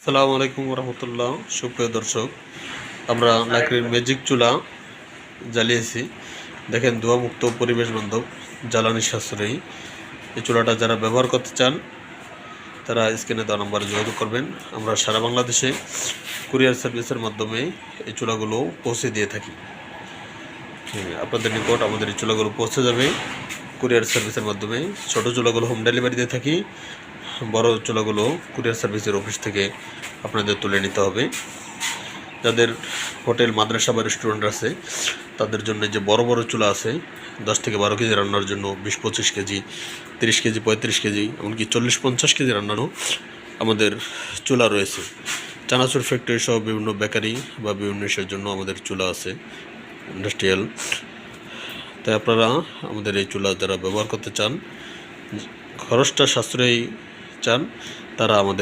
আসসালামু আলাইকুম রহমতুল্লাহ। সুপ্রিয় দর্শক, আমরা লাকড়ির ম্যাজিক চুলা জ্বালিয়েছি। দেখেন, ধোঁয়ামুক্ত, পরিবেশ বান্ধব, জ্বালানি সাশ্রয়ী। এই চুলাটা যারা ব্যবহার করতে চান তারা স্ক্রিনে দেওয়া নম্বরে যোগাযোগ করবেন। আমরা সারা বাংলাদেশে কুরিয়ার সার্ভিসের মাধ্যমে এই চুলাগুলো পৌঁছে দিয়ে থাকি। আপনাদের নিকট আমাদের এই চুলাগুলো পৌঁছে যাবে কুরিয়ার সার্ভিসের মাধ্যমে। ছোটো চুলাগুলো হোম ডেলিভারি দিয়ে থাকি, বড় চুলাগুলো কুরিয়ার সার্ভিসের অফিস থেকে আপনাদের তুলে নিতে হবে। যাদের হোটেল, মাদ্রাসা বা রেস্টুরেন্ট আছে তাদের জন্য যে বড় বড় চুলা আছে 10 থেকে 12 কেজি রান্নার জন্য, 20-25 কেজি, 30 কেজি, 35 কেজি, এমনকি 40-50 কেজি রান্নারও আমাদের চুলা রয়েছে। চানাচুর ফ্যাক্টরি সহ বিভিন্ন বেকারি বা বিভিন্ন ইসের জন্য আমাদের চুলা আছে, ইন্ডাস্ট্রিয়াল। তাই আপনারা আমাদের এই চুলা যারা ব্যবহার করতে চান, খরচটা সাশ্রয়ী চান, তারা আমাদের